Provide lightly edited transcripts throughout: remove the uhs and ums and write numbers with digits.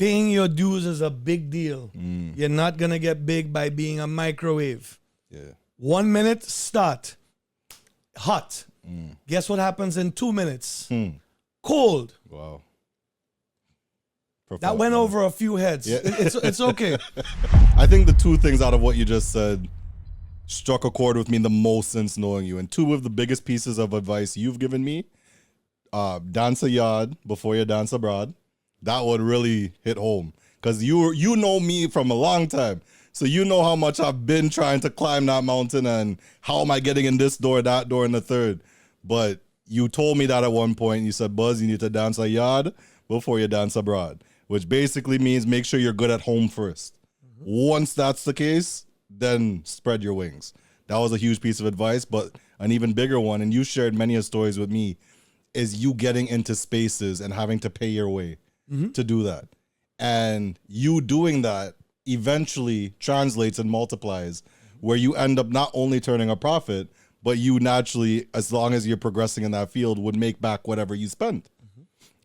Paying your dues is a big deal. You're not going to get big by being a microwave. Yeah. 1 minute, start. Hot. Guess what happens in 2 minutes? Cold. Wow. That went over a few heads. Yeah. It's okay. I think the two things out of what you just said struck a chord with me the most since knowing you. And two of the biggest pieces of advice you've given me, dance a yard before you dance abroad. That would really hit home. Because you know me from a long time. So you know how much I've been trying to climb that mountain and how am I getting in this door, that door, and the third. But you told me that at one point. You said, Buzz, you need to dance a yard before you dance abroad, which basically means make sure you're good at home first. Once that's the case, then spread your wings. That was a huge piece of advice, but an even bigger one, and you shared many of stories with me, is you getting into spaces and having to pay your way to do that. And you doing that eventually translates and multiplies where you end up not only turning a profit, but you naturally, as long as you're progressing in that field, would make back whatever you spent,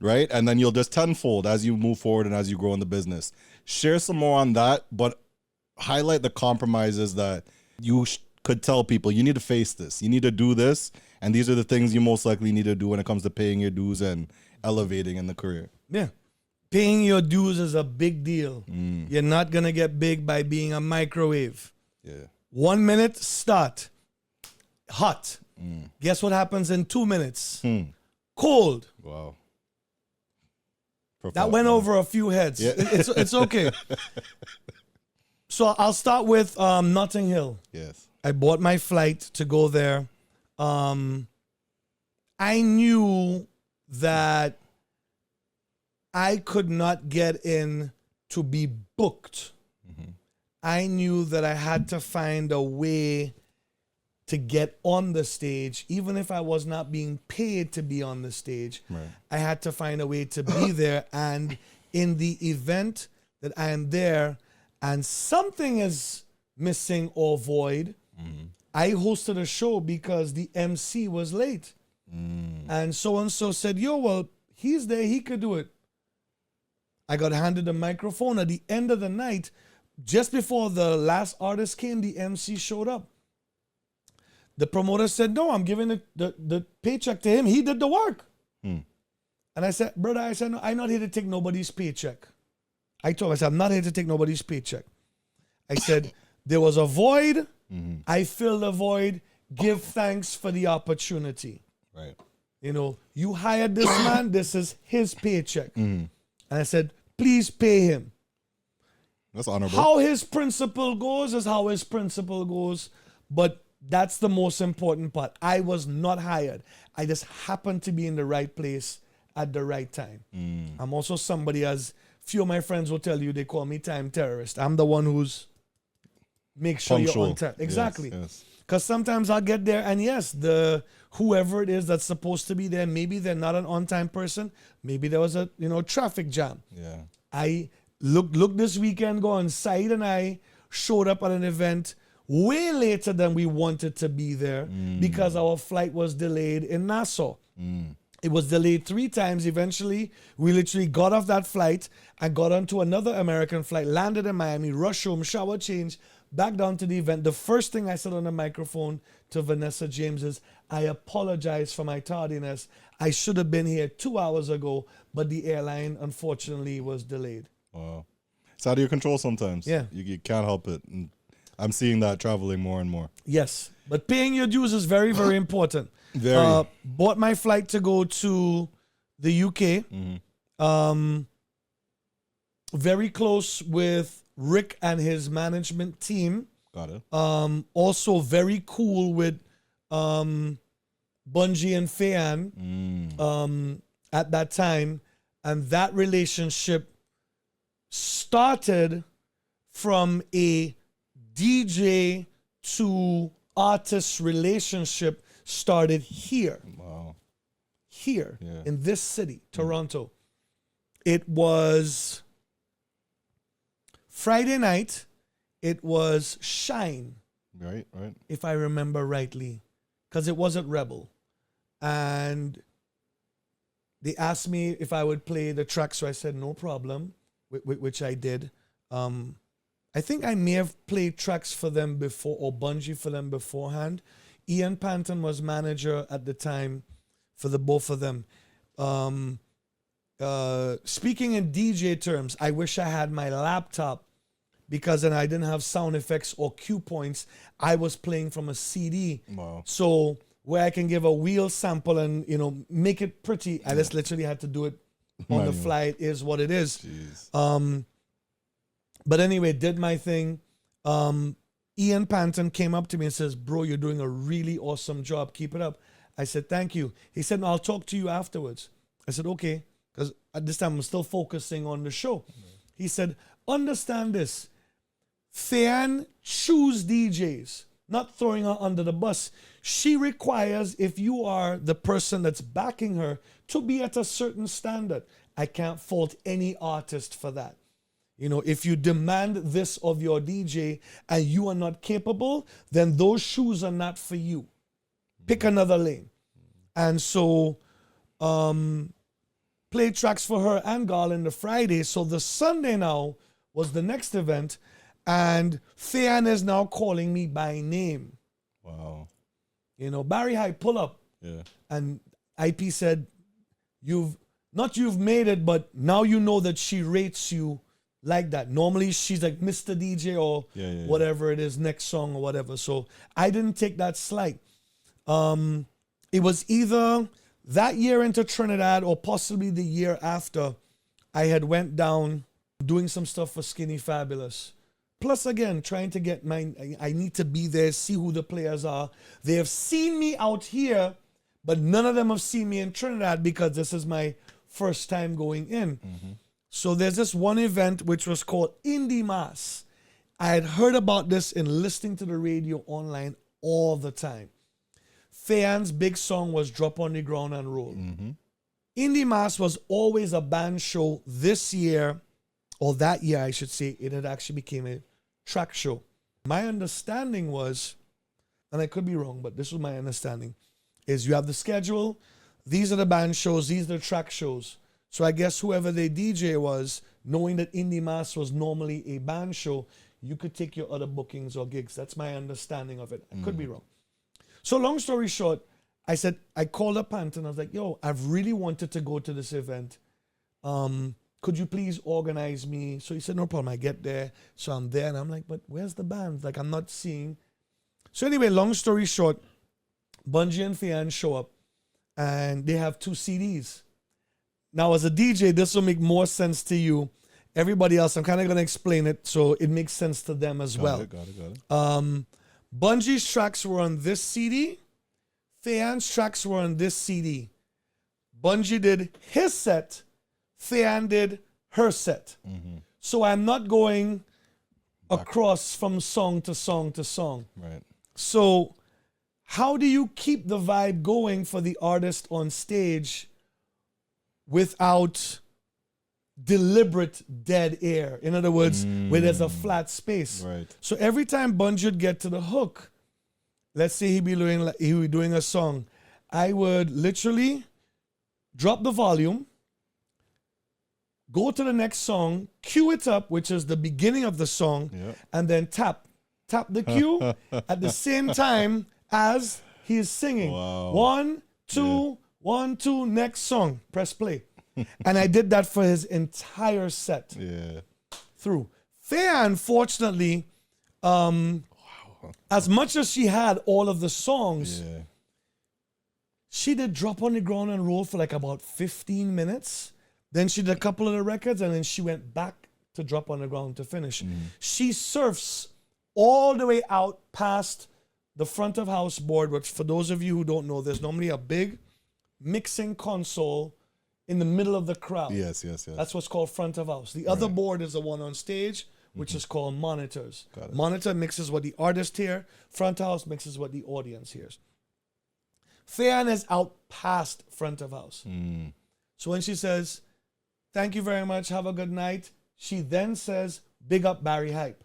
right? And then you'll just tenfold as you move forward and as you grow in the business. Share some more on that, but highlight the compromises that you could tell people, you need to face this, you need to do this, and these are the things you most likely need to do when it comes to paying your dues and elevating in the career. Yeah. Paying your dues is a big deal. You're not going to get big by being a microwave. Yeah. 1 minute, start. Hot. Guess what happens in 2 minutes? Cold. Wow. That went over a few heads. Yeah. It's okay. So I'll start with Notting Hill. Yes. I bought my flight to go there. I knew that I could not get in to be booked. I knew that I had to find a way to get on the stage, even if I was not being paid to be on the stage. Right. I had to find a way to be there. And in the event that I am there and something is missing or void, I hosted a show because the MC was late. And so said, yo, well, he's there, he could do it. I got handed a microphone at the end of the night. Just before the last artist came, the MC showed up. The promoter said, no, I'm giving the paycheck to him. He did the work. And I said, brother, no, I'm not here to take nobody's paycheck. I told him, I said, I'm not here to take nobody's paycheck. I said, there was a void. I filled the void. Give thanks for the opportunity. Right. You know, you hired this man. This is his paycheck. And I said, please pay him. That's honorable. How his principle goes is how his principle goes. But that's the most important part. I was not hired. I just happened to be in the right place at the right time. I'm also somebody, as few of my friends will tell you, they call me time terrorist. I'm the one who's make sure Punctual. you're on time. Exactly. Yes. Because sometimes I'll get there and yes, whoever it is that's supposed to be there, maybe they're not an on-time person. Maybe there was a traffic jam. Yeah. I look this weekend going, Said and I showed up at an event way later than we wanted to be there because our flight was delayed in Nassau. It was delayed 3 times. Eventually, we literally got off that flight and got onto another American flight, landed in Miami, rushed home, shower change, back down to the event. The first thing I said on the microphone to Vanessa James is, I apologize for my tardiness. I should have been here 2 hours ago, but the airline, unfortunately, was delayed. Wow. It's out of your control sometimes. Yeah. You can't help it. And I'm seeing that traveling more and more. Yes, but paying your dues is very, very important. Very. Bought my flight to go to the UK. Very close with Rick and his management team. Got it. Also very cool with Bungie and Fayan at that time. And that relationship started from a DJ to artist relationship, started here. Wow. Here Yeah. in this city, Toronto. It was Friday night. It was Shine, Right. if I remember rightly, because it wasn't Rebel. And they asked me if I would play the track, so I said, no problem. which I did. I think I may have played tracks for them before, or Bungie for them beforehand. Ian Panton was manager at the time for the both of them. Speaking in DJ terms, I wish I had my laptop, because then I didn't have sound effects or cue points. I was playing from a CD. Wow. So where I can give a wheel sample and, make it pretty, I just literally had to do it on the fly. It is what it is. Jeez. But anyway, did my thing. Ian Panton came up to me and says, bro, you're doing a really awesome job. Keep it up. I said, thank you. He said, no, I'll talk to you afterwards. I said, okay. Because at this time, I'm still focusing on the show. He said, understand this. Fan choose DJs, not throwing her under the bus. She requires, if you are the person that's backing her, to be at a certain standard. I can't fault any artist for that. If you demand this of your DJ and you are not capable, then those shoes are not for you. Pick another lane. And so, play tracks for her and Garland the Friday. So the Sunday now was the next event. And Fayan is now calling me by name. Wow. Barrie Hype, pull up. Yeah. And IP said, you've made it, but now you know that she rates you like that. Normally she's like Mr. DJ or whatever it is, next song or whatever. So I didn't take that slight. It was either that year into Trinidad or possibly the year after I had went down doing some stuff for Skinny Fabulous. Plus, again, trying to get I need to be there, see who the players are. They have seen me out here, but none of them have seen me in Trinidad because this is my first time going in. Mm-hmm. So there's this one event which was called Indie Mass. I had heard about this and listening to the radio online all the time. Fayan's big song was Drop on the Ground and Roll. Mm-hmm. Indie Mass was always a band show. This year, or that year, I should say, it had actually became a track show. My understanding was, and I could be wrong, but this was my understanding, is you have the schedule, these are the band shows, these are the track shows. So I guess whoever the DJ was, knowing that Indie Mass was normally a band show, you could take your other bookings or gigs. That's my understanding of it. I could be wrong. So long story short, I called up Panton. I was like, yo, I've really wanted to go to this event. Could you please organize me? So he said, no problem, I get there. So I'm there and I'm like, but where's the band? Like, I'm not seeing. So anyway, long story short, Bungie and Fayan show up and they have 2 CDs. Now, as a DJ, this will make more sense to you. Everybody else, I'm kind of going to explain it so it makes sense to them as well. Got it. Bungie's tracks were on this CD. Fayan's tracks were on this CD. Bungie did his set. Fayan did her set. Mm-hmm. So I'm not going across from song to song to song. Right. So how do you keep the vibe going for the artist on stage without deliberate dead air? In other words, where there's a flat space. Right. So every time Bungie would get to the hook, let's say he would be doing a song, I would literally drop the volume, go to the next song, cue it up, which is the beginning of the song, and then tap the cue at the same time as he is singing. Wow. 1, 2, 1, 2, next song, press play. And I did that for his entire set. Yeah. Through. Faye, unfortunately, as much as she had all of the songs, she did Drop on the Ground and Roll for like about 15 minutes. Then she did a couple of the records, and then she went back to Drop on the Ground to finish. She surfs all the way out past the front of house board, which for those of you who don't know, there's normally a big mixing console in the middle of the crowd. Yes. That's what's called front of house. The other board is the one on stage, which is called monitors. Monitor mixes what the artist hears. Front of house mixes what the audience hears. Fayan is out past front of house. So when she says, thank you very much, have a good night, she then says, big up Barrie Hype.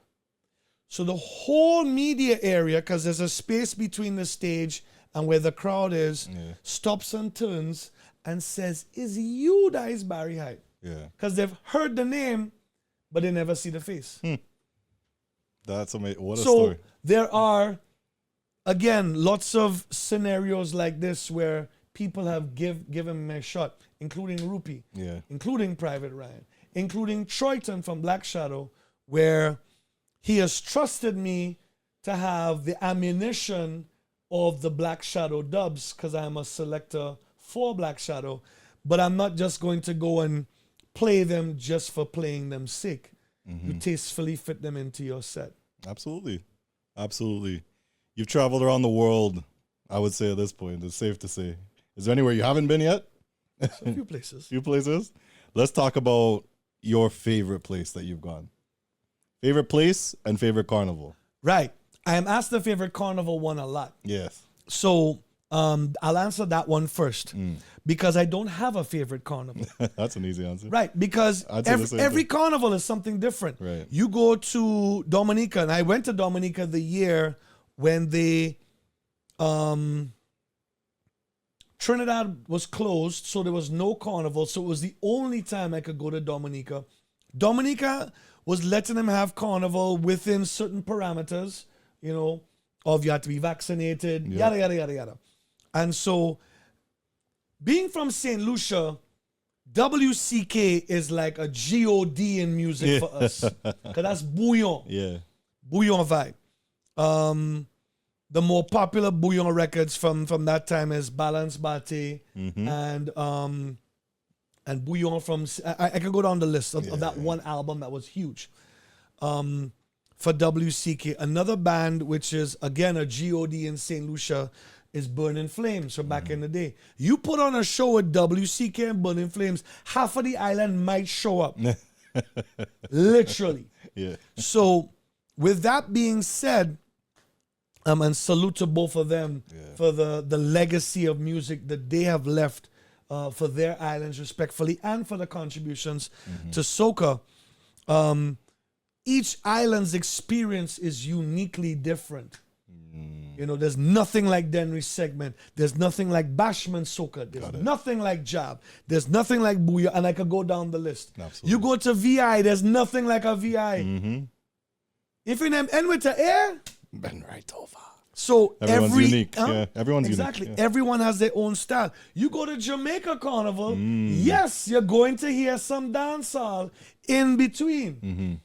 So the whole media area, because there's a space between the stage and where the crowd is, stops and turns and says, is you guys Barrie Hype? Yeah. Because they've heard the name but they never see the face. That's amazing. What a So story. there are, again, lots of scenarios like this where people have given me a shot, including Rupi, including Private Ryan, including Troyton from Black Shadow, where he has trusted me to have the ammunition of the Black Shadow dubs because I'm a selector for Black Shadow, but I'm not just going to go and play them just for playing them sake. You tastefully fit them into your set. Absolutely. Absolutely. You've traveled around the world, I would say at this point. It's safe to say. Is there anywhere you haven't been yet? A few places. Few places? Let's talk about your favorite place that you've gone. Favorite place and favorite carnival. Right. I am asked the favorite carnival one a lot. Yes. So I'll answer that one first because I don't have a favorite carnival. That's an easy answer. Right, because every carnival is something different. Right. You go to Dominica, and I went to Dominica the year when Trinidad was closed, so there was no carnival, so it was the only time I could go to Dominica. Dominica was letting them have carnival within certain parameters, you know, of you had to be vaccinated, yada, yada, yada, yada. And so, being from St. Lucia, WCK is like a G.O.D. in music for us. Because that's bouillon. Yeah. Bouillon vibe. The more popular bouillon records from that time is Balance Bate and bouillon from... I can go down the list of that one album that was huge. For WCK. Another band, which is, again, a G.O.D. in St. Lucia, is Burning Flames from back in the day. You put on a show with WCK and Burning Flames, half of the island might show up. Literally. Yeah. So, with that being said, and salute to both of them for the legacy of music that they have left for their islands respectfully and for the contributions to Soca. Each island's experience is uniquely different. You know, there's nothing like Denry's segment. There's nothing like Bashman Soca. There's nothing like Jab. There's nothing like Booyah. And I could go down the list. Absolutely. You go to VI, there's nothing like a VI. If you name end with the air, Been right over. so Everyone's unique. Everyone's exactly. unique. Everyone has their own style. You go to Jamaica Carnival, yes, you're going to hear some dancehall in between.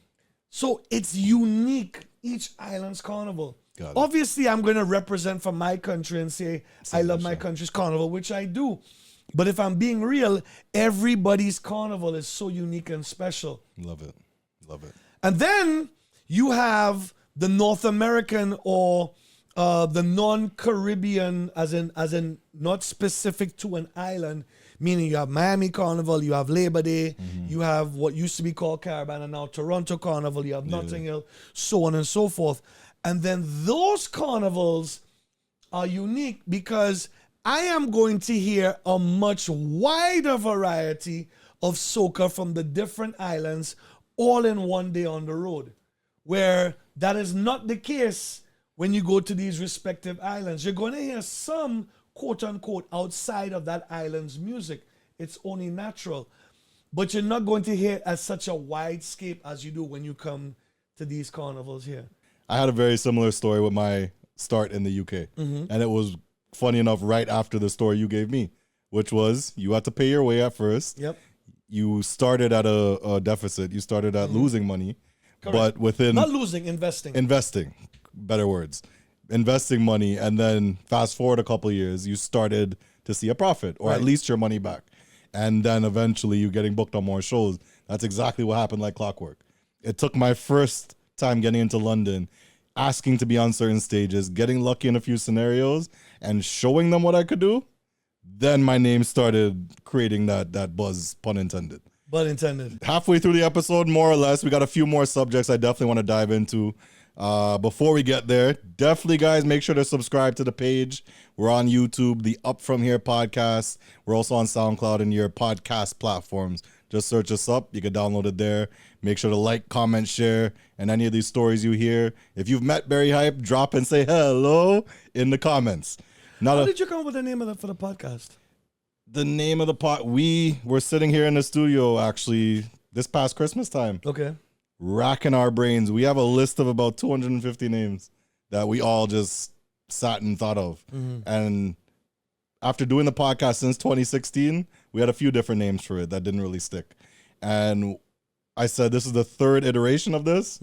So it's unique, each island's carnival. Obviously, I'm going to represent for my country and say, I love my country's carnival, which I do. But if I'm being real, everybody's carnival is so unique and special. Love it. Love it. And then you have the North American or the non-Caribbean, as in not specific to an island, meaning you have Miami Carnival, you have Labor Day, you have what used to be called Caribbean and now Toronto Carnival, you have Notting Hill, so on and so forth. And then those carnivals are unique because I am going to hear a much wider variety of soca from the different islands all in one day on the road, where that is not the case when you go to these respective islands. You're going to hear some, quote unquote, outside of that island's music. It's only natural. But you're not going to hear at such a wide scape as you do when you come to these carnivals here. I had a very similar story with my start in the UK. And it was, funny enough, right after the story you gave me, which was you had to pay your way at first. Yep. You started at a deficit. You started at losing money. Correct. But within... Not losing, investing. Investing. Better words. Investing money. And then fast forward a couple of years, you started to see a profit or at least your money back. And then eventually you getting booked on more shows. That's exactly what happened like clockwork. It took my first time getting into London, asking to be on certain stages, getting lucky in a few scenarios, and showing them what I could do. Then my name started creating that buzz, pun intended. Pun intended. Halfway through the episode, more or less, we got a few more subjects I definitely want to dive into. Before we get there, definitely, guys, make sure to subscribe to the page. We're on YouTube, the Up From Here podcast. We're also on SoundCloud and your podcast platforms. Just search us up. You can download it there. Make sure to like, comment, share, and any of these stories you hear. If you've met Barrie Hype, drop and say hello in the comments. How did you come up with the name of for the podcast? The name of the we were sitting here in the studio, actually, this past Christmas time. Okay. racking our brains. We have a list of about 250 names that we all just sat and thought of. And after doing the podcast since 2016, we had a few different names for it that didn't really stick. And I said, this is the third iteration of this,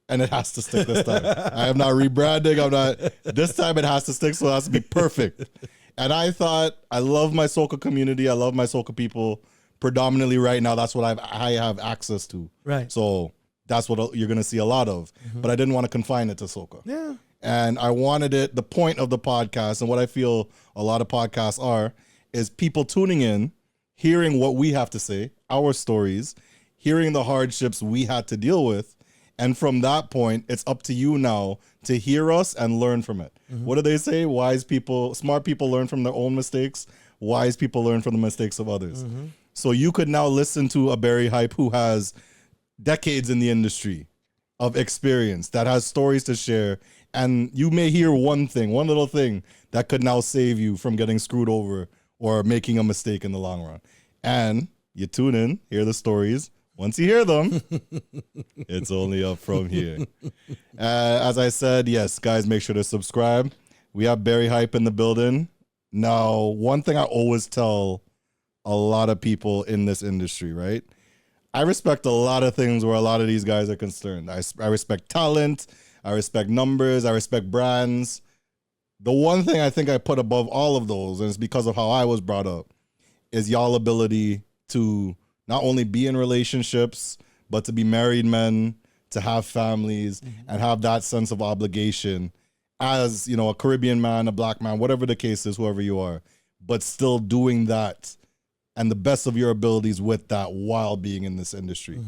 and it has to stick this time. I am not rebranding. This time it has to stick, so it has to be perfect. And I thought, I love my Soca community. I love my Soca people. Predominantly right now, that's what I have access to. Right. So that's what you're going to see a lot of. But I didn't want to confine it to Soca. Yeah. And I wanted it, the point of the podcast, and what I feel a lot of podcasts are, is people tuning in, hearing what we have to say, our stories, hearing the hardships we had to deal with. And from that point, it's up to you now to hear us and learn from it. What do they say? Smart people learn from their own mistakes. Wise people learn from the mistakes of others. So you could now listen to a Barrie Hype who has decades in the industry of experience, that has stories to share. And you may hear one little thing that could now save you from getting screwed over or making a mistake in the long run. And you tune in, hear the stories. Once you hear them, it's only up from here. As I said, yes, guys, make sure to subscribe. We have Barrie Hype in the building. Now, one thing I always tell a lot of people in this industry, right? I respect a lot of things where a lot of these guys are concerned. I respect talent. I respect numbers. I respect brands. The one thing I think I put above all of those, and it's because of how I was brought up, is y'all ability to not only be in relationships, but to be married men, to have families, and have that sense of obligation as, a Caribbean man, a black man, whatever the case is, whoever you are, but still doing that and the best of your abilities with that while being in this industry.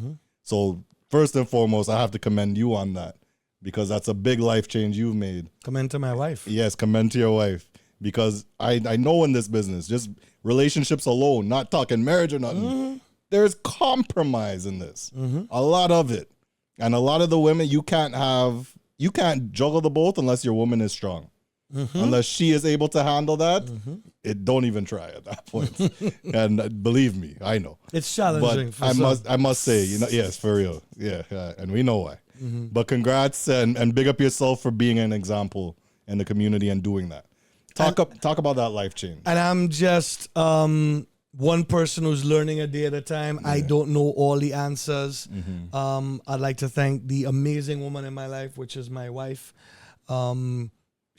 So first and foremost, I have to commend you on that, because that's a big life change you've made. Commend to my wife. Yes, commend to your wife, because I know in this business, just relationships alone, not talking marriage or nothing, there's compromise in this, a lot of it. And a lot of the women, you can't juggle the both unless your woman is strong. Unless she is able to handle that, don't even try at that point. And believe me, I know. It's challenging. But I must say, yes, for real. Yeah, and we know why. But congrats and big up yourself for being an example in the community and doing that. Talk about that life change. And I'm just one person who's learning a day at a time. I don't know all the answers. I'd like to thank the amazing woman in my life, which is my wife.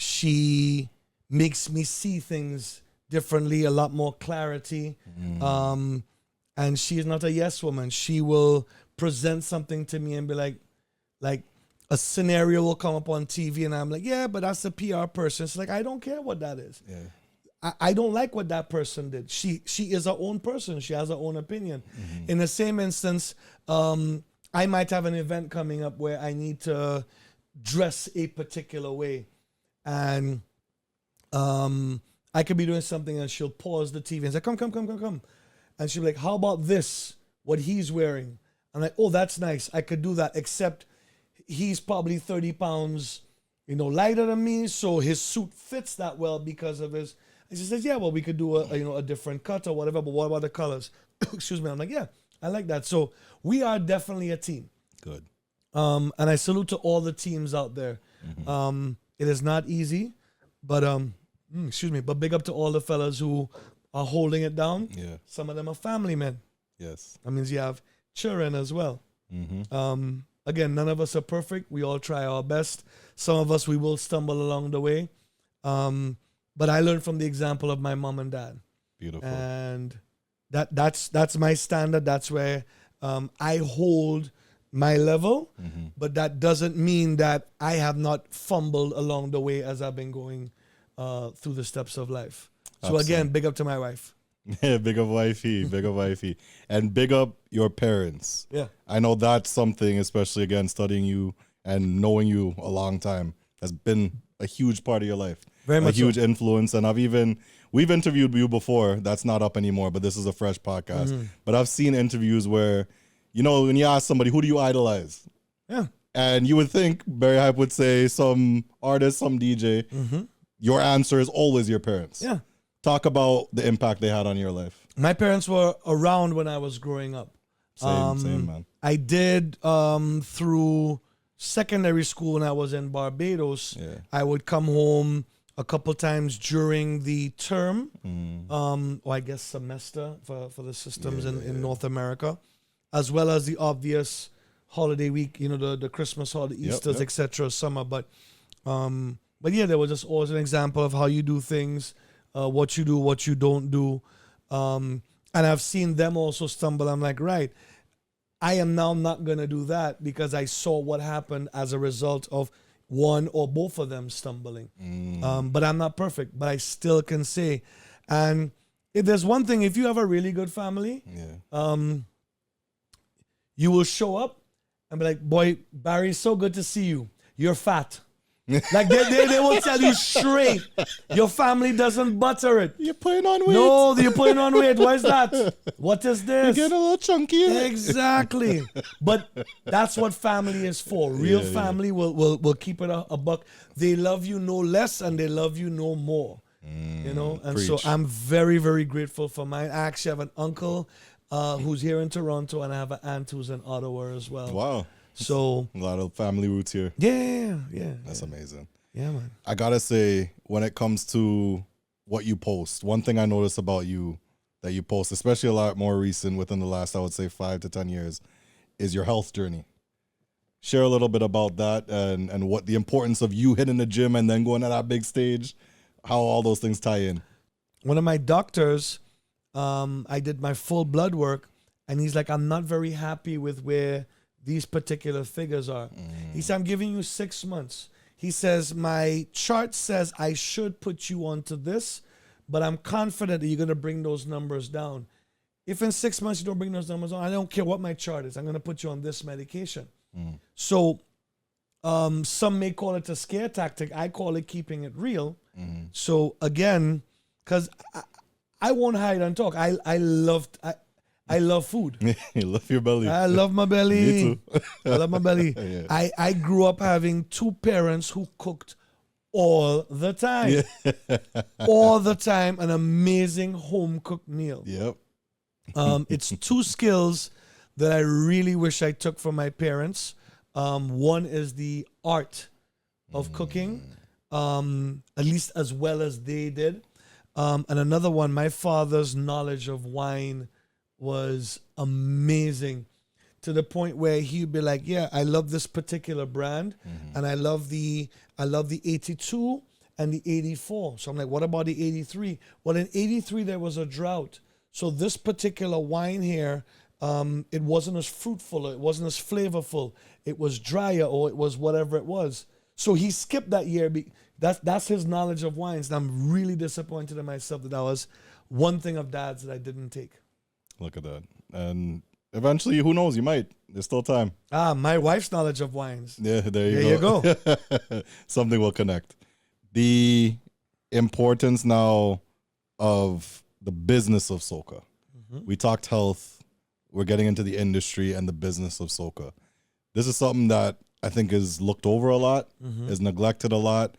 She makes me see things differently, a lot more clarity. And she is not a yes woman. She will present something to me and be like a scenario will come up on TV and I'm like, yeah, but that's a PR person. It's like, I don't care what that is. I don't like what that person did. She is her own person. She has her own opinion. In the same instance, I might have an event coming up where I need to dress a particular way. And I could be doing something and she'll pause the TV and say, come. And she'll be like, how about this? What he's wearing? I'm like, oh, that's nice. I could do that, except he's probably 30 pounds, lighter than me. So his suit fits that well because of his... And she says, yeah, well, we could do a different cut or whatever, but what about the colors? Excuse me. I'm like, yeah, I like that. So we are definitely a team. Good. And I salute to all the teams out there. It is not easy, but but big up to all the fellas who are holding it down. Yeah. Some of them are family men. Yes. That means you have children as well. Again, none of us are perfect. We all try our best. Some of us, we will stumble along the way. But I learned from the example of my mom and dad. Beautiful. And that's my standard. That's where I hold my level. But that doesn't mean that I have not fumbled along the way as I've been going through the steps of life. So again, big up to my wife. Yeah, big up wifey, and big up your parents. Yeah, I know that's something, especially again studying you and knowing you a long time, has been a huge part of your life. Very much a huge influence. And we've interviewed you before. That's not up anymore, but this is a fresh podcast. But I've seen interviews where, when you ask somebody, who do you idolize? Yeah. And you would think Barrie Hype would say some artist, some DJ. Your answer is always your parents. Yeah. Talk about the impact they had on your life. My parents were around when I was growing up. Same, man. I did through secondary school when I was in Barbados. Yeah. I would come home a couple times during the term, or I guess semester for the systems in North America, as well as the obvious holiday week, the Christmas holiday, Easter's, etc., summer. But yeah, there was just always an example of how you do things, what you do, what you don't do. And I've seen them also stumble. I'm like, right, I am now not going to do that because I saw what happened as a result of one or both of them stumbling. But I'm not perfect, but I still can say. And if there's one thing, if you have a really good family, you will show up and be like, boy, Barry, so good to see you. You're fat. Like they will tell you straight, your family doesn't butter it. You're putting on weight. No, you're putting on weight. What is that? What is this? You're getting a little chunky. Exactly. But that's what family is for. Real family will keep it a buck. They love you no less and they love you no more. And preach. so I'm very, very grateful for mine. I actually have an uncle who's here in Toronto, and I have an aunt who's in Ottawa as well. Wow. So a lot of family roots here. Yeah. That's amazing. Yeah, man. I gotta say, when it comes to what you post, one thing I notice about you that you post, especially a lot more recent within the last, I would say 5 to 10 years, is your health journey. Share a little bit about that and what the importance of you hitting the gym and then going to that big stage, how all those things tie in. One of my doctors, I did my full blood work, and he's like, I'm not very happy with where these particular figures are. He said, I'm giving you 6 months. He says, my chart says I should put you onto this, but I'm confident that you're going to bring those numbers down. If in 6 months you don't bring those numbers down, I don't care what my chart is. I'm going to put you on this medication. So some may call it a scare tactic. I call it keeping it real. So again, because I won't hide and talk. I love food. You love your belly. I love my belly. Me too. I love my belly. Yeah. I grew up having 2 parents who cooked all the time. All the time, an amazing home-cooked meal. Yep. It's 2 skills that I really wish I took from my parents. One is the art of cooking, at least as well as they did. And another one, my father's knowledge of wine was amazing, to the point where he'd be like, yeah, I love this particular brand, and I love the 82 and the 84. So I'm like, what about the 83? Well, in 83 there was a drought, so this particular wine here, it wasn't as fruitful, it wasn't as flavorful, it was drier, or it was whatever it was. So he skipped that year. That's his knowledge of wines, and I'm really disappointed in myself that was one thing of dad's that I didn't take. Look at that. And eventually, who knows, you might. There's still time. My wife's knowledge of wines. Yeah, there you go. Something will connect. The importance now of the business of Soca. We talked health. We're getting into the industry and the business of Soca. This is something that I think is looked over a lot, is neglected a lot,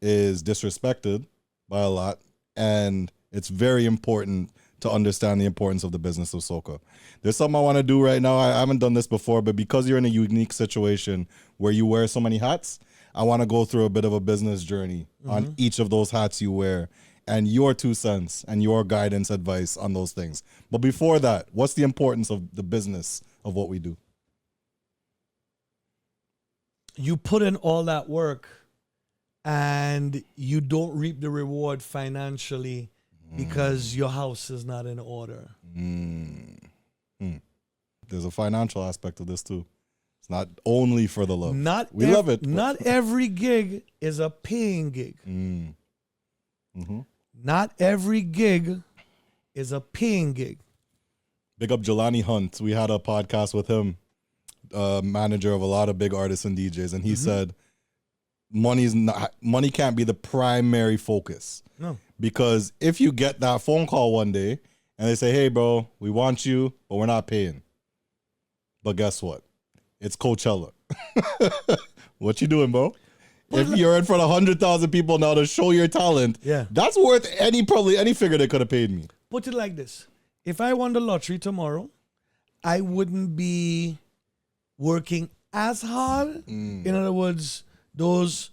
is disrespected by a lot. And it's very important to understand the importance of the business of Soca. There's something I want to do right now. I haven't done this before, but because you're in a unique situation where you wear so many hats, I want to go through a bit of a business journey on each of those hats you wear, and your 2 cents and your guidance, advice on those things. But before that, what's the importance of the business of what we do? You put in all that work and you don't reap the reward financially because your house is not in order. There's a financial aspect of this too. It's not only for the love. We love it. Not every gig is a paying gig. Not every gig is a paying gig. Big up Jelani Hunt. We had a podcast with him, manager of a lot of big artists and DJs, and he said money can't be the primary focus. No. Because if you get that phone call one day and they say, hey, bro, we want you, but we're not paying. But guess what? It's Coachella. What you doing, bro? If you're in front of 100,000 people now to show your talent, that's worth probably any figure they could have paid me. Put it like this. If I won the lottery tomorrow I wouldn't be working as hard. In other words, those,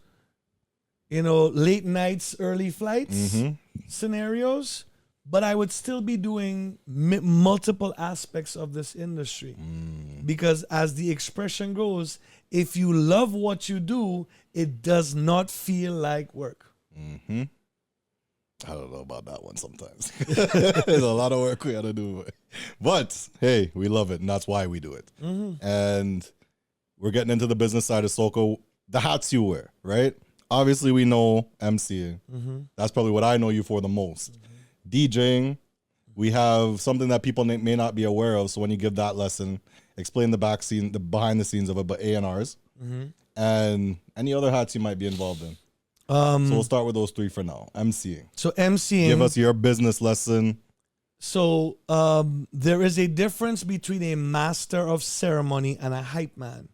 late nights, early flights scenarios, but I would still be doing multiple aspects of this industry. Because as the expression goes, if you love what you do, it does not feel like work. I don't know about that one sometimes. There's a lot of work we got to do. But, hey, we love it, and that's why we do it. And we're getting into the business side of Soca. The hats you wear, right? Obviously, we know MCing. That's probably what I know you for the most. DJing, we have something that people may not be aware of. So when you give that lesson, explain the behind the scenes of it, but A&Rs. And any other hats you might be involved in. So we'll start with those three for now. MCing. So MCing. Give us your business lesson. So there is a difference between a master of ceremony and a hype man.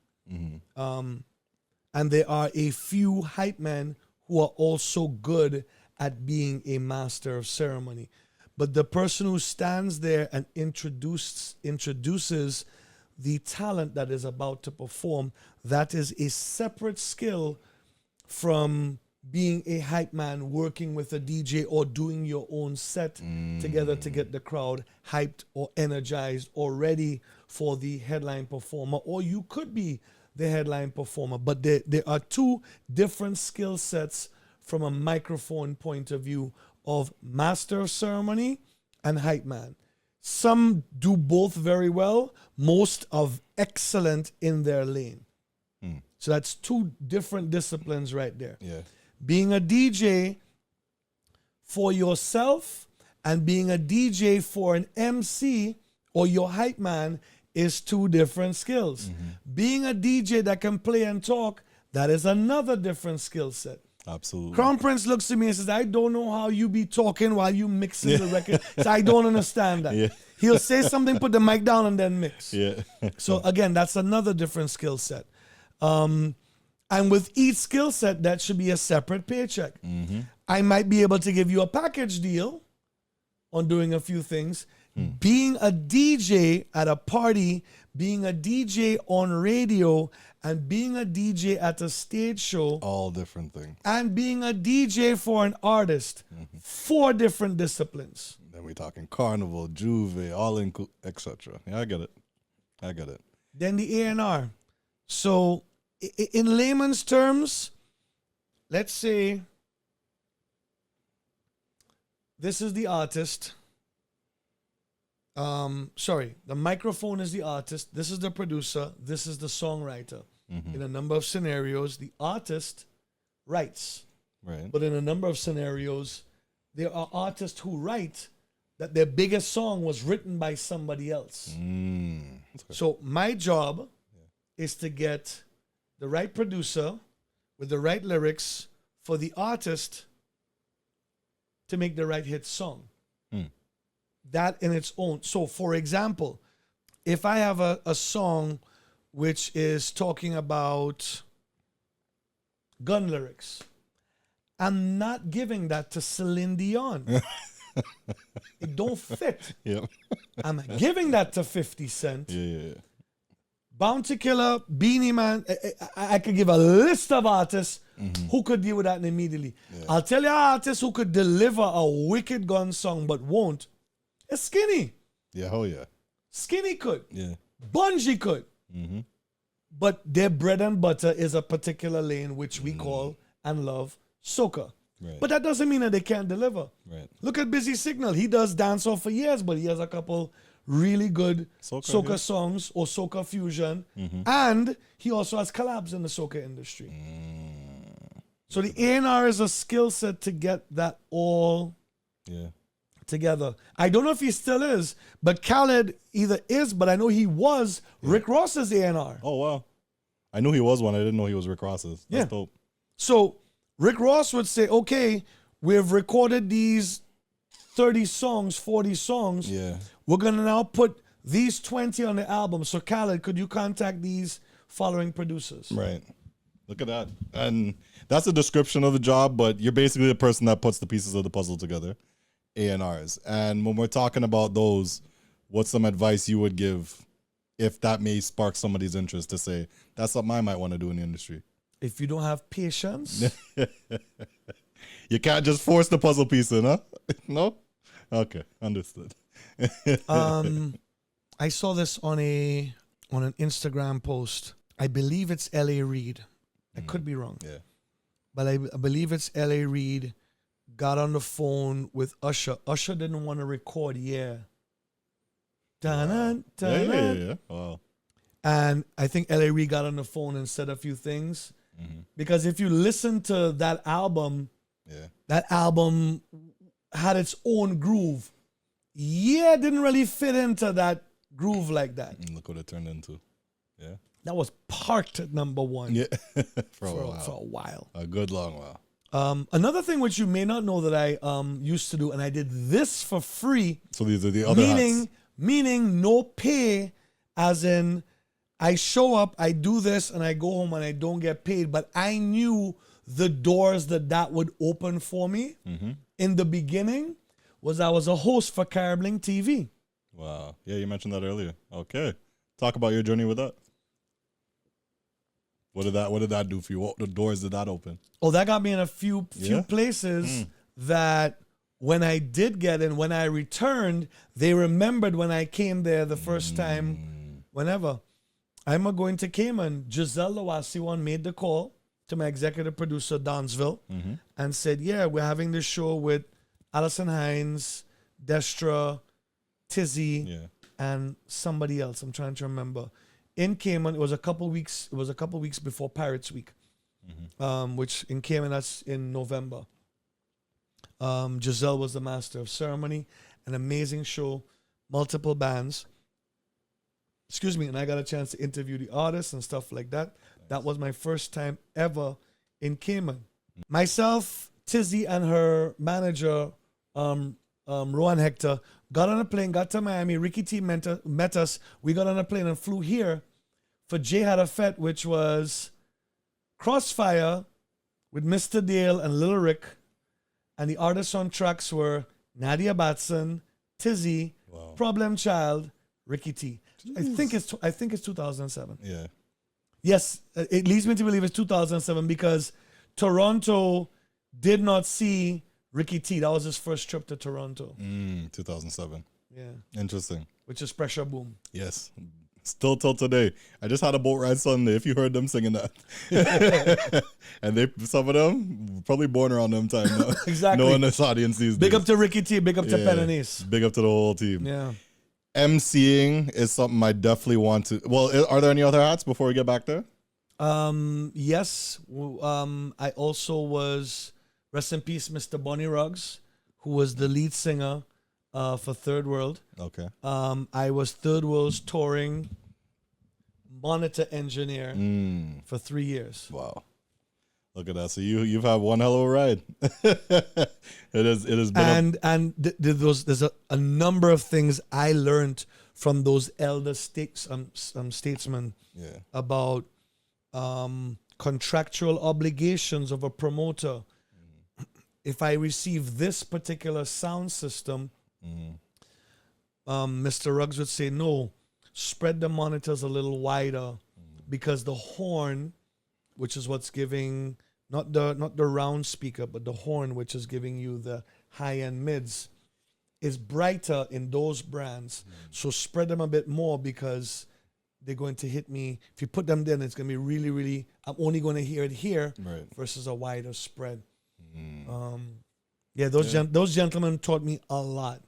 And there are a few hype men who are also good at being a master of ceremony. But the person who stands there and introduces the talent that is about to perform, that is a separate skill from being a hype man, working with a DJ, or doing your own set together to get the crowd hyped or energized or ready for the headline performer. Or you could be the headline performer. But there are two different skill sets from a microphone point of view of master of ceremony and hype man. Some do both very well. Most are excellent in their lane. So that's two different disciplines right there. Yeah. Being a DJ for yourself and being a DJ for an MC or your hype man is two different skills. Being a DJ that can play and talk, that is another different skill set. Absolutely. Crown Prince looks at me and says, I don't know how you be talking while you mixing the record. So I don't understand that. He'll say something, put the mic down, and then mix. So again, that's another different skill set. And with each skill set, that should be a separate paycheck. I might be able to give you a package deal on doing a few things. Being a DJ at a party, being a DJ on radio, and being a DJ at a stage show. All different things. And being a DJ for an artist. 4 different disciplines. Then we're talking Carnival, Juve, all etc. Yeah, I get it. Then the A&R. So in layman's terms, let's say this is the artist. The microphone is the artist. This is the producer. This is the songwriter. In a number of scenarios, the artist writes. Right. But in a number of scenarios, there are artists who write that their biggest song was written by somebody else. So my job is to get the right producer with the right lyrics for the artist to make the right hit song. That in its own. So for example, if I have a song which is talking about gun lyrics, I'm not giving that to Celine Dion. It don't fit. I'm giving that to 50 Cent. Bounty Killer, Beanie Man. I could give a list of artists who could deal with that immediately. I'll tell you artists who could deliver a wicked gun song but won't. It's Skinny. Skinny could. Bungie could. But their bread and butter is a particular lane which we call and love Soca. But that doesn't mean that they can't deliver. Look at Busy Signal. He does dancehall for years, but he has a couple really good Soca songs or Soca fusion. And he also has collabs in the Soca industry. So the A&R is a skill set to get that all together. I don't know if he still is, but Khaled either is, but I know he was Rick Ross's A&R. Oh, wow. I knew he was one. I didn't know he was Rick Ross's. That's dope. So Rick Ross would say, okay, we've recorded these 30 songs, 40 songs. We're going to now put these 20 on the album. So Khaled, could you contact these following producers? Right. Look at that. And that's a description of the job, but you're basically the person that puts the pieces of the puzzle together. A&Rs. And when we're talking about those, what's some advice you would give if that may spark somebody's interest to say, that's something I might want to do in the industry. If you don't have patience, You can't just force the puzzle piece in, huh? No? Okay, understood. I saw this on an Instagram post. I believe it's L.A. Reid. I could be wrong. Yeah. But I believe it's L.A. Reid got on the phone with Usher. Usher didn't want to record, Yeah. Wow. And I think L.A. Reid got on the phone and said a few things. Because if you listen to that album, that album had its own groove. Yeah, it didn't really fit into that groove like that. And look what it turned into. Yeah. That was parked at number one. Yeah. for a while. A good long while. Another thing which you may not know that I used to do, and I did this for free. So these are the other hats. Meaning no pay, as in I show up, I do this, and I go home and I don't get paid. But I knew the doors that would open for me in the beginning. I was a host for Caribling TV. Wow. Yeah, you mentioned that earlier. Okay. Talk about your journey with that. What did that do for you? What the doors did that open? Oh, that got me in a few places that when I did get in, when I returned, they remembered when I came there the first time, whenever. I'm going to Cayman. Giselle Lawasi made the call to my executive producer, Donsville, and said, yeah, we're having this show with Alison Hines, Destra, Tizzy, and somebody else. I'm trying to remember. In Cayman, it was a couple weeks before Pirates Week, which in Cayman, that's in November. Giselle was the master of ceremony, an amazing show, multiple bands. Excuse me, and I got a chance to interview the artists and stuff like that. Nice. That was my first time ever in Cayman. Myself, Tizzy, and her manager, Rowan Hector, got on a plane, got to Miami. Ricky T met us. We got on a plane and flew here for Jay Had a Fete, which was Crossfire with Mr. Dale and Lil Rick. And the artists on tracks were Nadia Batson, Tizzy, Problem Child, Ricky T. Jeez. I think it's 2007. Yeah. Yes, it leads me to believe it's 2007 because Toronto did not see Ricky T. That was his first trip to Toronto. 2007. Yeah. Interesting. Which is Pressure Boom. Yes. Still till today. I just had a boat ride Sunday, if you heard them singing that. And some of them probably born around them time now. Exactly. No one in this audience these Big days. up to Ricky T. Big up to Penanice. Big up to the whole team. Yeah. MCing is something I definitely want to. Well, are there any other hats before we get back there? Yes. I also was, rest in peace, Mr. Bonnie Ruggs, who was the lead singer for Third World. Okay. I was Third World's touring monitor engineer for 3 years. Wow. Look at that. So you've had one hell of a ride. It has been there's a number of things I learned from those elder statesmen about contractual obligations of a promoter. If I receive this particular sound system, Mr. Ruggs would say, no, spread the monitors a little wider because the horn, which is what's giving, not the round speaker, but the horn, which is giving you the high-end mids, is brighter in those brands. So spread them a bit more because they're going to hit me. If you put them there, it's going to be really, really, I'm only going to hear it here versus a wider spread. Those gentlemen taught me a lot.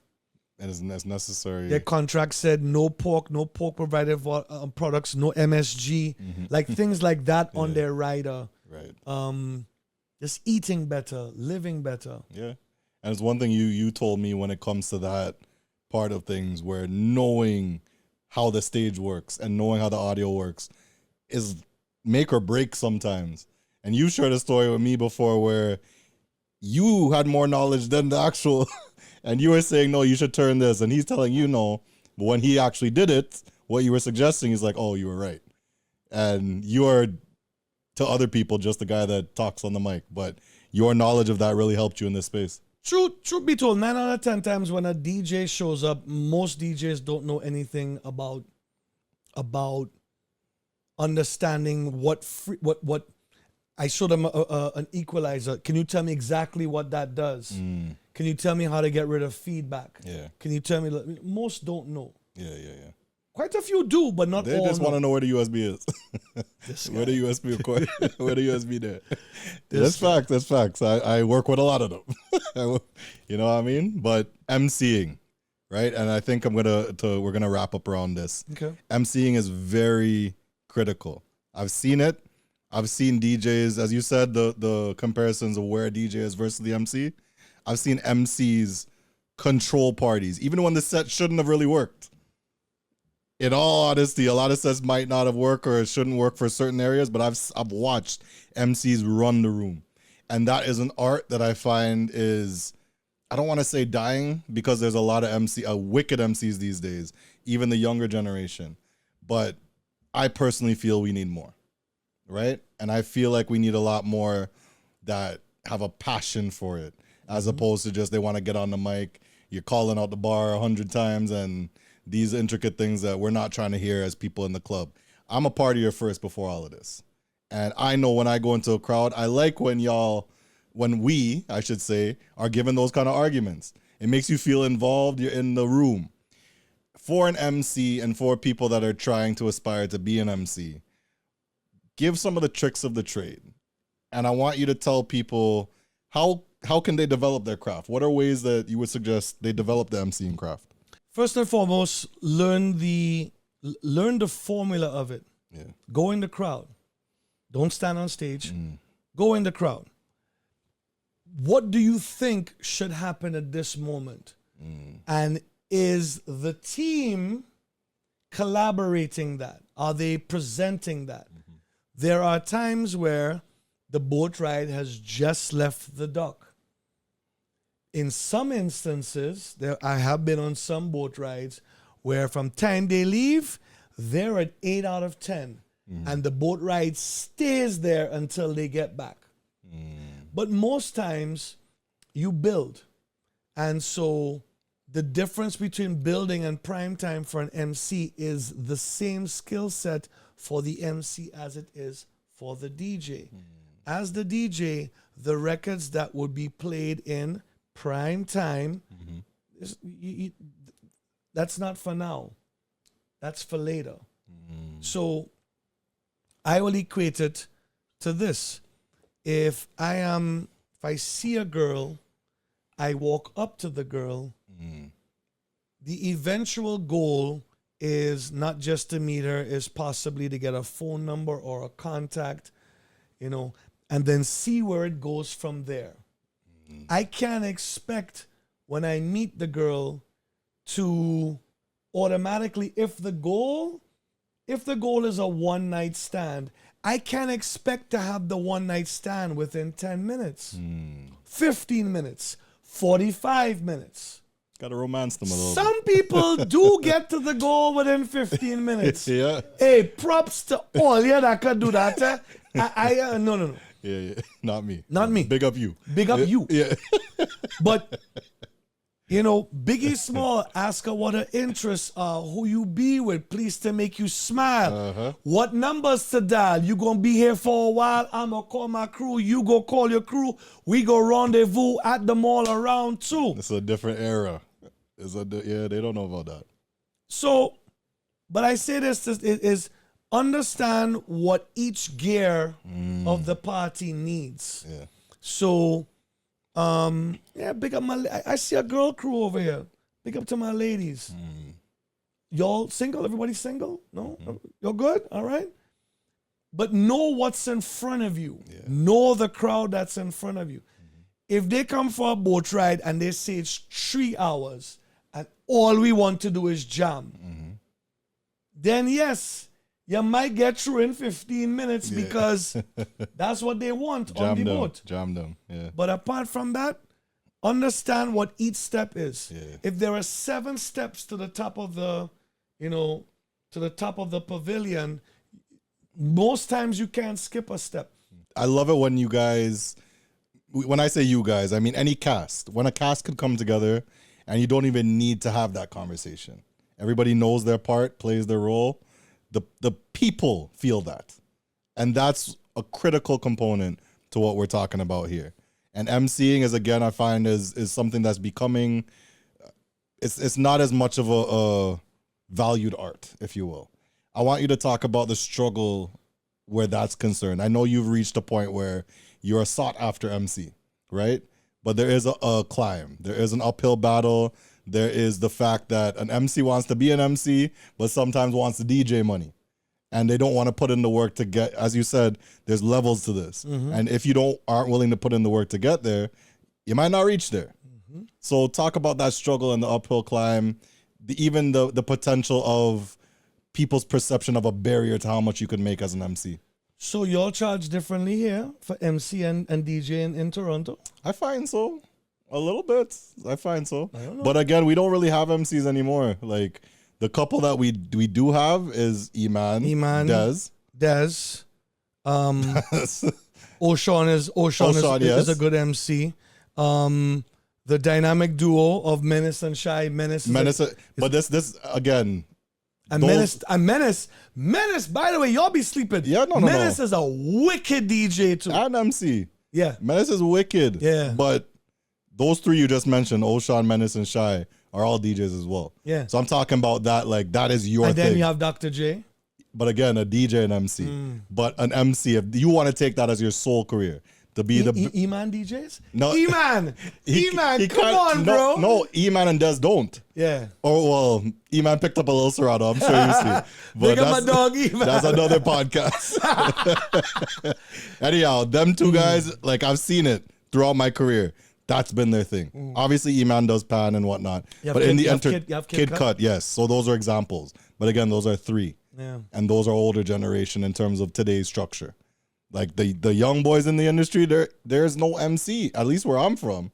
And it's necessary. Their contract said no pork provided for products, no MSG, like things like that on their rider. Right. Just eating better, living better. Yeah. And it's one thing you told me when it comes to that part of things where knowing how the stage works and knowing how the audio works is make or break sometimes. And you shared a story with me before where you had more knowledge than the actual, and you were saying, no, you should turn this. And he's telling you no. But when he actually did it, what you were suggesting, he's like, oh, you were right. And you are, to other people, just the guy that talks on the mic. But your knowledge of that really helped you in this space. Truth be told, 9 out of 10 times when a DJ shows up, most DJs don't know anything about about understanding what I showed them an equalizer. Can you tell me exactly what that does? Can you tell me how to get rid of feedback? Yeah. Can you tell me? Most don't know. Yeah. Quite a few do, but not They all. just want to know where the USB This is. Where the USB record, where the USB there. This That's facts. I work with a lot of them. You know what I mean? But MCing, right? And I think we're gonna wrap up around this. Okay. MCing is very critical. I've seen it. I've seen DJs, as you said, the comparisons of where a DJ is versus the MC. I've seen MCs control parties, even when the set shouldn't have really worked. In all honesty, a lot of sets might not have worked or it shouldn't work for certain areas, but I've watched MCs run the room. And that is an art that I find is, I don't want to say dying, because there's a lot of wicked MCs these days, even the younger generation. But I personally feel we need more, right? And I feel like we need a lot more that have a passion for it, as opposed to just they want to get on the mic, you're calling out the bar 100 times, and these intricate things that we're not trying to hear as people in the club. I'm a partier first before all of this. And I know when I go into a crowd, I like when we, I should say, are given those kind of arguments. It makes you feel involved. You're in the room. For an MC and for people that are trying to aspire to be an MC, give some of the tricks of the trade. And I want you to tell people how can they develop their craft? What are ways that you would suggest they develop the MCing craft? First and foremost, learn the formula of it. Yeah. Go in the crowd. Don't stand on stage. Go in the crowd. What do you think should happen at this moment? And is the team collaborating that? Are they presenting that? There are times where the boat ride has just left the dock. In some instances, I have been on some boat rides where from time they leave, they're at 8 out of 10. And the boat ride stays there until they get back. But most times, you build. And so the difference between building and prime time for an MC is the same skill set for the MC as it is for the DJ. As the DJ, the records that would be played in prime time, that's not for now. That's for later. So I will equate it to this. If I see a girl, I walk up to the girl, the eventual goal is not just to meet her, is possibly to get a phone number or a contact, and then see where it goes from there. I can't expect when I meet the girl to automatically, if the goal is a one-night stand, I can't expect to have the one-night stand within 10 minutes, 15 minutes, 45 minutes. Got to romance them a little Some people do get to the goal within 15 minutes. Yeah. Hey, props to all you that can do that. No. Yeah. Not me. Not me. Big up you. Big up you. Yeah. But, Biggie Small, ask her what her interests are, who you be with, please to make you smile. What numbers to dial? You gonna be here for a while, I'm gonna call my crew, you go call your crew, we go rendezvous at the mall around 2. It's a different era. They don't know about that. So, but I say this is understand what each gear of the party needs. Yeah. So, big up I see a girl crew over here. Big up to my ladies. Y'all single? Everybody single? No? You're good? All right? But know what's in front of you. Yeah. Know the crowd that's in front of you. If they come for a boat ride and they say it's 3 hours and all we want to do is jam, then yes, you might get through in 15 minutes because that's what they want on the boat. Jam them, yeah. But apart from that, understand what each step is. Yeah. If there are 7 steps to the top of the, to the top of the pavilion, most times you can't skip a step. I love it when you guys, when I say you guys, I mean any cast. When a cast can come together and you don't even need to have that conversation. Everybody knows their part, plays their role. the people feel that. And that's a critical component to what we're talking about here. And emceeing is, again, I find is something that's becoming, it's not as much of a valued art, if you will. I want you to talk about the struggle where that's concerned. I know you've reached a point where you're a sought after MC, right? But there is a climb. There is an uphill battle. There is the fact that an MC wants to be an MC, but sometimes wants to DJ money. And they don't want to put in the work to get, as you said, there's levels to this. And if you aren't willing to put in the work to get there, you might not reach there. So talk about that struggle and the uphill climb, even the potential of people's perception of a barrier to how much you could make as an MC. So y'all charge differently here for MC and DJ in Toronto? I find so. A little bit. I find so. I don't know. But again, we don't really have MCs anymore. Like, the couple that we do have is Eman, Dez. O'Shawn is a good MC. The dynamic duo of Menace and Shy. Menace, but this again. Menace, by the way, y'all be sleeping. Yeah, no. Menace is a wicked DJ too. And MC. Yeah. Menace is wicked. Yeah. But those three you just mentioned, O'Shawn, Menace, and Shy, are all DJs as well. Yeah. So I'm talking about that, like, that is your thing. And then you have Dr. J. But again, a DJ and MC. But an MC, if you want to take that as your sole career, to be Eman DJs? No. Eman, come on, bro. No, Eman and Des don't. Yeah. Oh, well, Eman picked up a little Serato, I'm sure you see. But that's my dog, Eman. That's another podcast. Anyhow, them two guys, like, I've seen it throughout my career. That's been their thing. Obviously, Eman does pan and whatnot. But in the Kid Cut, yes. So those are examples. But again, those are three. Yeah. And those are older generation in terms of today's structure. Like the young boys in the industry, there's no MC, at least where I'm from.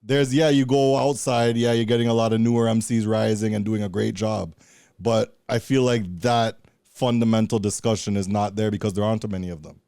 There's, you go outside, you're getting a lot of newer MCs rising and doing a great job. But I feel like that fundamental discussion is not there because there aren't many of them.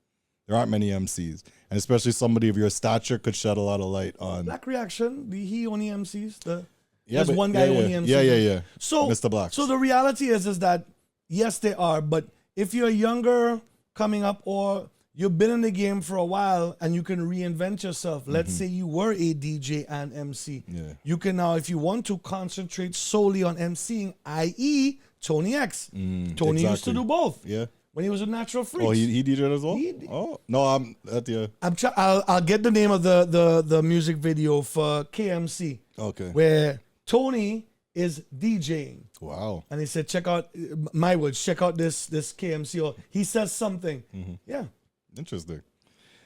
There aren't many MCs. And especially somebody of your stature could shed a lot of light on. Black Reaction, he only MCs. There's one guy only MCs. Yeah. So, Mr. Black. So the reality is that, yes, they are. But if you're younger coming up or you've been in the game for a while and you can reinvent yourself. Let's say you were a DJ and MC. Yeah. You can now, if you want to, concentrate solely on MCing, i.e. Tony X. Tony used to do both. Yeah. When he was with Natural Freaks. Oh, he DJed as well? Oh, no, I'm at the... I'll get the name of the music video for KMC. Okay. Where Tony is DJing. Wow. And he said, check out, my words, check out this KMC. Or he says something. Yeah. Interesting.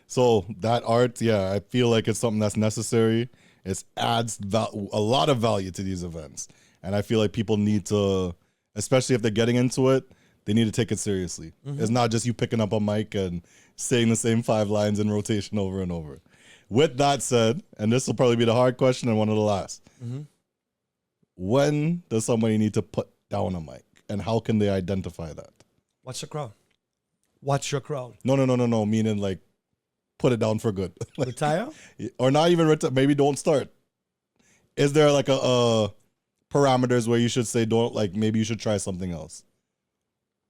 So that art, I feel like it's something that's necessary. It adds a lot of value to these events. And I feel like people need to, especially if they're getting into it, they need to take it seriously. It's not just you picking up a mic and saying the same 5 lines in rotation over and over. With that said, and this will probably be the hard question and one of the last, when does somebody need to put down a mic? And how can they identify that? Watch the crowd. Watch your crowd. No. Meaning like put it down for good. Retire? Or not even retire. Maybe don't start. Is there like a parameters where you should say don't, like maybe you should try something else?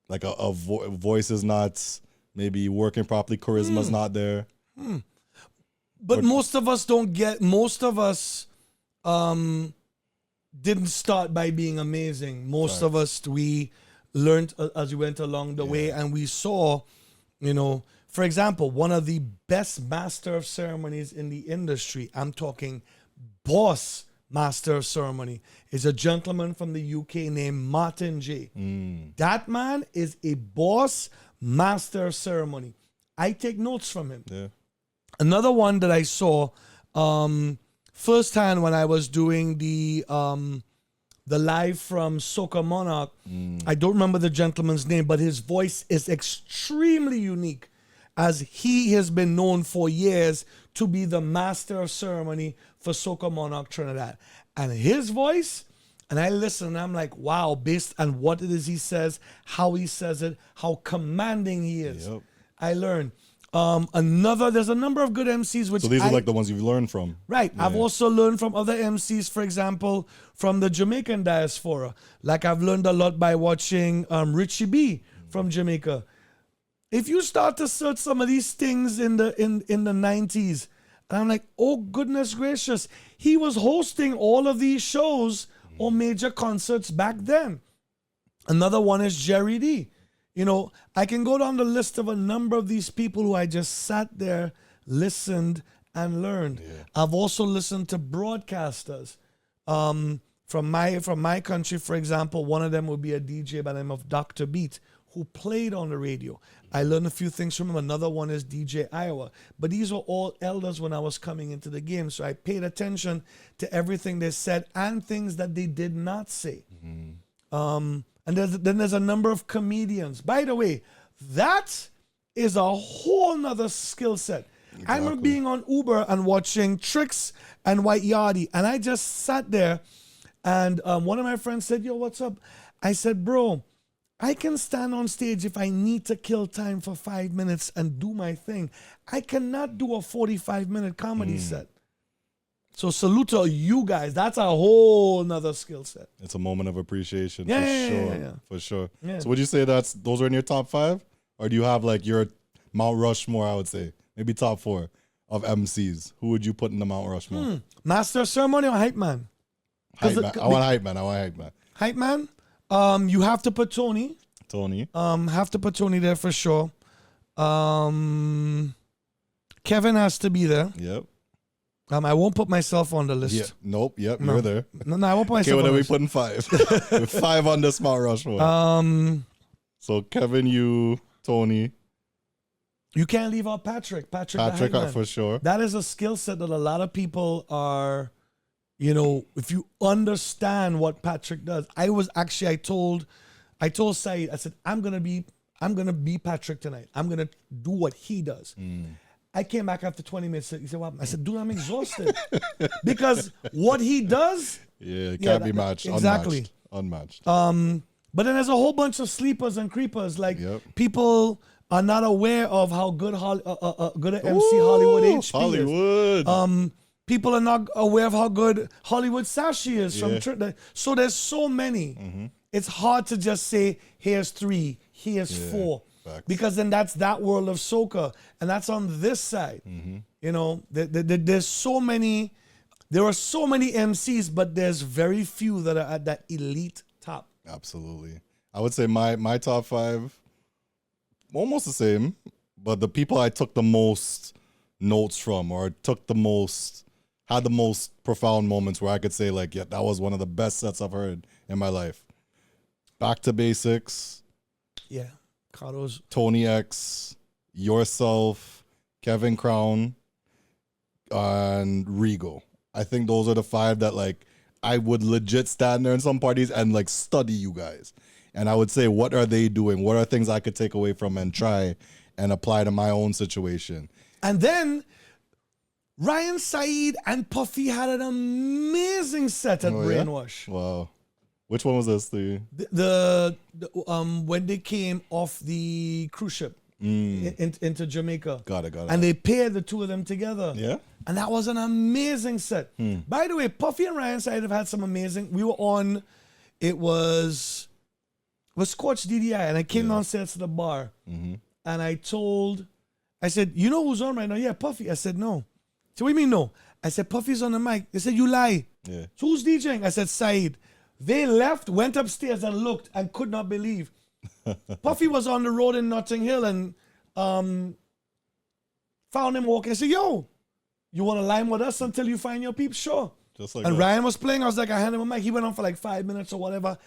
Like a voice is not maybe working properly. Charisma's not there. But most of us didn't start by being amazing. Most of us, we learned as we went along the way, and we saw, for example, one of the best master of ceremonies in the industry, I'm talking boss master of ceremony, is a gentleman from the UK named Martin J. That man is a boss master of ceremony. I take notes from him. Yeah. Another one that I saw firsthand when I was doing the live from Soca Monarch. I don't remember the gentleman's name, but his voice is extremely unique, as he has been known for years to be the master of ceremony for Soca Monarch Trinidad. And his voice, and I listen and I'm like, wow, based on what it is he says, how he says it, how commanding he is. Yep. I learned. There's a number of good MCs. So these are like the ones you've learned from. Right. Yeah. I've also learned from other MCs, for example, from the Jamaican diaspora. Like I've learned a lot by watching Richie B from Jamaica. If you start to search some of these things in the 90s, and I'm like, oh goodness gracious, he was hosting all of these shows or major concerts back then. Another one is Jerry D. You know, I can go down the list of a number of these people who I just sat there, listened, and learned. Yeah. I've also listened to broadcasters. From my country, for example, one of them would be a DJ by the name of Dr. Beat, who played on the radio. I learned a few things from him. Another one is DJ Iowa. But these were all elders when I was coming into the game. So I paid attention to everything they said and things that they did not say. And then there's a number of comedians. By the way, that is a whole nother skill set. Exactly. I remember being on Uber and watching Tricks and White Yardie. And I just sat there and one of my friends said, yo, what's up? I said, bro, I can stand on stage if I need to kill time for 5 minutes and do my thing. I cannot do a 45-minute comedy set. So salute to you guys. That's a whole nother skill set. It's a moment of appreciation for sure. Yeah. So would you say those are in your top 5? Or do you have like your Mount Rushmore, I would say? Maybe top 4 of MCs. Who would you put in the Mount Rushmore? Master of Ceremony or Hype Man? I want Hype Man. Hype Man? You have to put Tony. Have to put Tony there for sure. Kevin has to be there. Yep. I won't put myself on the list. Yeah. Nope. Yep. No. You're there. No, I won't put myself on the list. Okay, what are we putting 5? With 5 on this Mount Rushmore. So Kevin, you, Tony. You can't leave out Patrick. Patrick for sure. That is a skill set that a lot of people are, you know, if you understand what Patrick does. I told Saeed, I said, I'm gonna be Patrick tonight. I'm gonna do what he does. I came back after 20 minutes. He said, "What?" I said, "Dude, I'm exhausted." Because what he does, it can't be matched. Exactly. Unmatched. But then there's a whole bunch of sleepers and creepers. Like people are not aware of how good good an MC Hollywood HP is. People are not aware of how good Hollywood Sashi is from Trinidad. So there's so many. It's hard to just say, here's 3, here's 4. Facts. Because then that's that world of soca. And that's on this side. You know, there's so many, there are so many MCs, but there's very few that are at that elite top. Absolutely. I would say my top 5, almost the same, but the people I took the most notes from or had the most profound moments where I could say like, yeah, that was one of the best sets I've heard in my life. Back to Basics. Yeah. Carlos. Tony X, yourself, Kevin Crown, and Regal. I think those are the 5 that like I would legit stand there in some parties and like study you guys. And I would say, what are they doing? What are things I could take away from and try and apply to my own situation? And then Ryan Saeed and Puffy had an amazing set at Brainwash. Yeah? Wow. Which one was this? The when they came off the cruise ship into Jamaica. Got it. And they paired the two of them together. Yeah. And that was an amazing set. By the way, Puffy and Ryan Saeed have had some amazing. We were on. It was Scorch DDI, and I came downstairs to the bar, and I said, you know who's on right now? Yeah, Puffy. I said, no. So what do you mean no? I said, Puffy's on the mic. They said, you lie. Yeah. So who's DJing? I said, Saeed. They left, went upstairs and looked and could not believe. Puffy was on the road in Notting Hill and found him walking. I said, yo, you want to line with us until you find your peeps? Sure. Just like and that. Ryan was playing. I was like, I handed him a mic. He went on for like 5 minutes or whatever.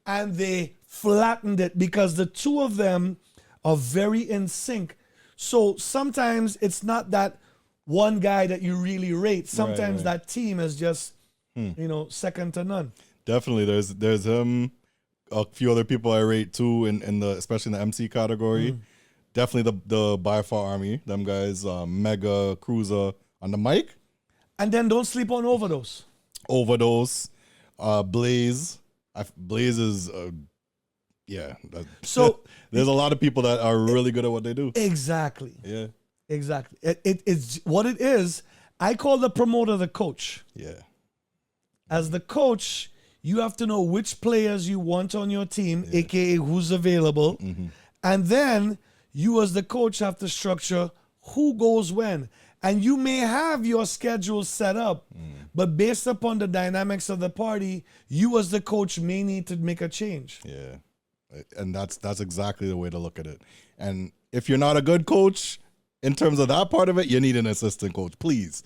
And they flattened it because the two of them are very in sync. So sometimes it's not that one guy that you really rate. Sometimes that team is just, second to none. Definitely, there's him, a few other people I rate too, in the especially in the MC category. Definitely the By Far Army, them guys, Mega, Cruiser on the mic. And then don't sleep on Overdose. Blaze. Blaze is So there's a lot of people that are really good at what they do. Exactly. Yeah. Exactly. It's what it is. I call the promoter the coach. Yeah. As the coach, you have to know which players you want on your team, aka who's available, And then you as the coach have to structure who goes when. And you may have your schedule set up, but based upon the dynamics of the party, you as the coach may need to make a change. Yeah. And that's exactly the way to look at it. And if you're not a good coach, in terms of that part of it, you need an assistant coach, please.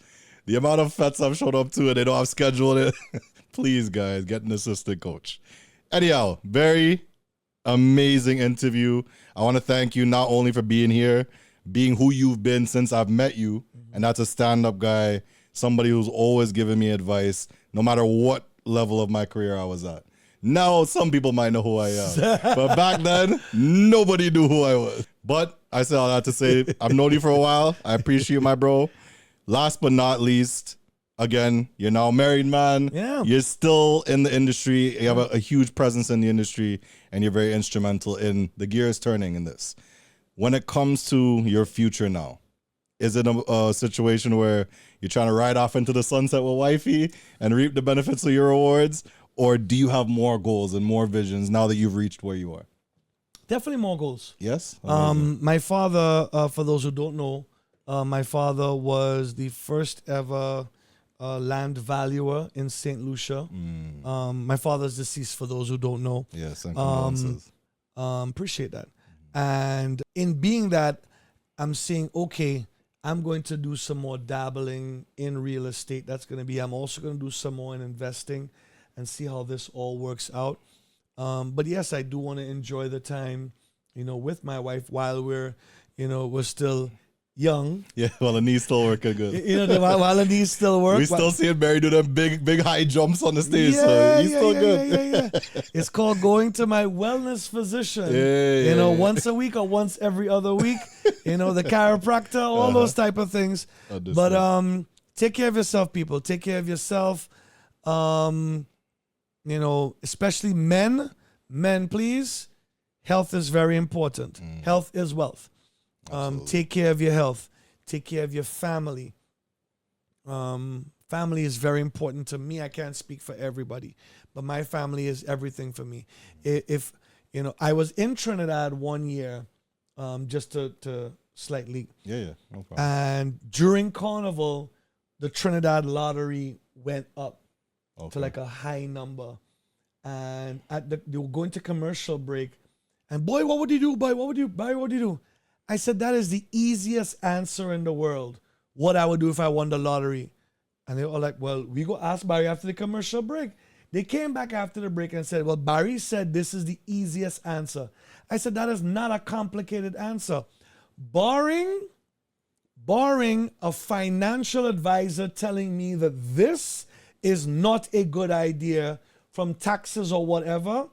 The amount of fets I've showed up to and they don't have scheduled it. Please, guys, get an assistant coach. Anyhow, very amazing interview. I want to thank you not only for being here, being who you've been since I've met you, and that's a stand-up guy, somebody who's always given me advice, no matter what level of my career I was at. Now, some people might know who I am, but back then, nobody knew who I was. But I say all that to say, I've known you for a while. I appreciate you, my bro. Last but not least, again, you're now a married man. Yeah. You're still in the industry. You have a huge presence in the industry, and you're very instrumental in the gears turning in this. When it comes to your future now, is it a situation where you're trying to ride off into the sunset with wifey and reap the benefits of your awards? Or do you have more goals and more visions now that you've reached where you are? Definitely more goals. Yes? My father, for those who don't know, my father was the first ever land valuer in St. Lucia. My father's deceased, for those who don't know. Yes, and condolences. Appreciate that. And in being that, I'm saying, okay, I'm going to do some more dabbling in real estate. I'm also going to do some more in investing and see how this all works out. But yes, I do want to enjoy the time, with my wife while we're still young. Yeah, well, the knee's still working good. While the knees still work. We still see Barry do them big high jumps on the stage, so he's still good. Yeah. It's called going to my wellness physician. Once a week or once every other week. The chiropractor, all those type of things. But take care of yourself, people. Take care of yourself. Especially men, please. Health is very important. Health is wealth. Take care of your health. Take care of your family. Family is very important to me. I can't speak for everybody, but my family is everything for me. If I was in Trinidad 1 year, just to slightly. Yeah, no problem. And during Carnival, the Trinidad lottery went up to like a high number. And they were going to commercial break. And boy, what would you do? Boy, what would you do? I said, that is the easiest answer in the world. What I would do if I won the lottery. And they were like, well, we go ask Barry after the commercial break. They came back after the break and said, well, Barry said this is the easiest answer. I said, that is not a complicated answer. Barring a financial advisor telling me that this is not a good idea from taxes or whatever,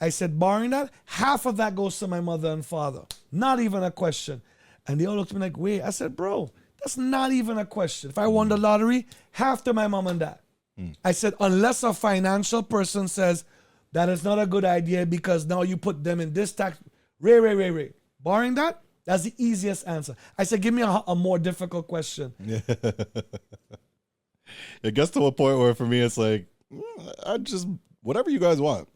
I said, barring that, half of that goes to my mother and father. Not even a question. And they all looked at me like, wait. I said, bro, that's not even a question. If I won the lottery, half to my mom and dad. I said, unless a financial person says that is not a good idea because now you put them in this tax. Ray. Barring that, that's the easiest answer. I said, give me a more difficult question. Yeah. It gets to a point where for me, it's like, I just, whatever you guys want.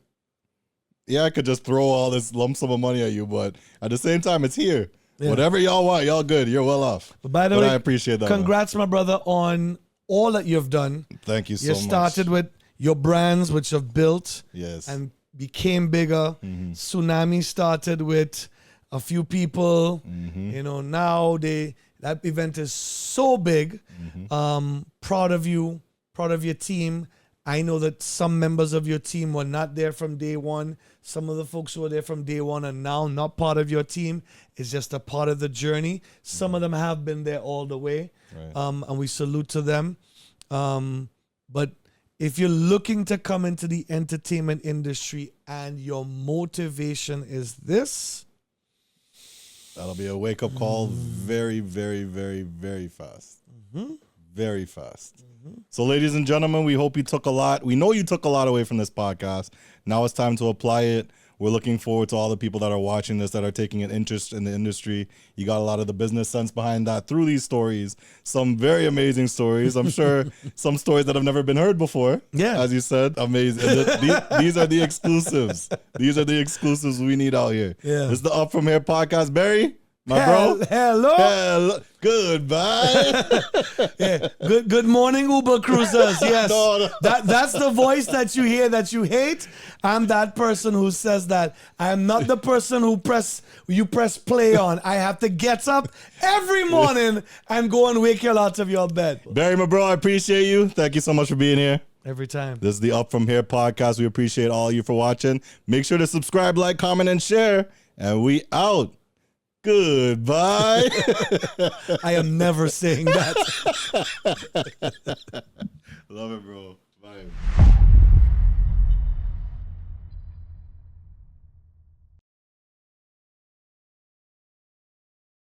Yeah, I could just throw all this lump sum of money at you, but at the same time, it's here. Yeah. Whatever y'all want, y'all good. You're well off. But by the way, I appreciate that. Congrats, my brother, on all that you've done. Thank you so much. You started with your brands, which you've built and became bigger. Tsunami started with a few people. Now that event is so big. Proud of you, proud of your team. I know that some members of your team were not there from day one. Some of the folks who were there from day one are now not part of your team. It's just a part of the journey. Some of them have been there all the way. Right. And we salute to them. But if you're looking to come into the entertainment industry and your motivation is this, that'll be a wake-up call very, very, very, very fast. Very fast. So, ladies and gentlemen, we hope you took a lot. We know you took a lot away from this podcast. Now it's time to apply it. We're looking forward to all the people that are watching this, that are taking an interest in the industry. You got a lot of the business sense behind that through these stories. Some very amazing stories. I'm sure some stories that have never been heard before. Yeah. As you said, amazing. These are the exclusives. These are the exclusives we need out here. Yeah. This is the Up From Here podcast. Barry, my bro. Hello. Goodbye. Yeah. Good morning, Uber cruisers. Yes. No. That's the voice that you hear that you hate. I'm that person who says that. I'm not the person who you press play on. I have to get up every morning and go and wake you out of your bed. Barry, my bro, I appreciate you. Thank you so much for being here. Every time. This is the Up From Here podcast. We appreciate all of you for watching. Make sure to subscribe, like, comment, and share. And we out. Goodbye. I am never saying that. Love it, bro. Bye.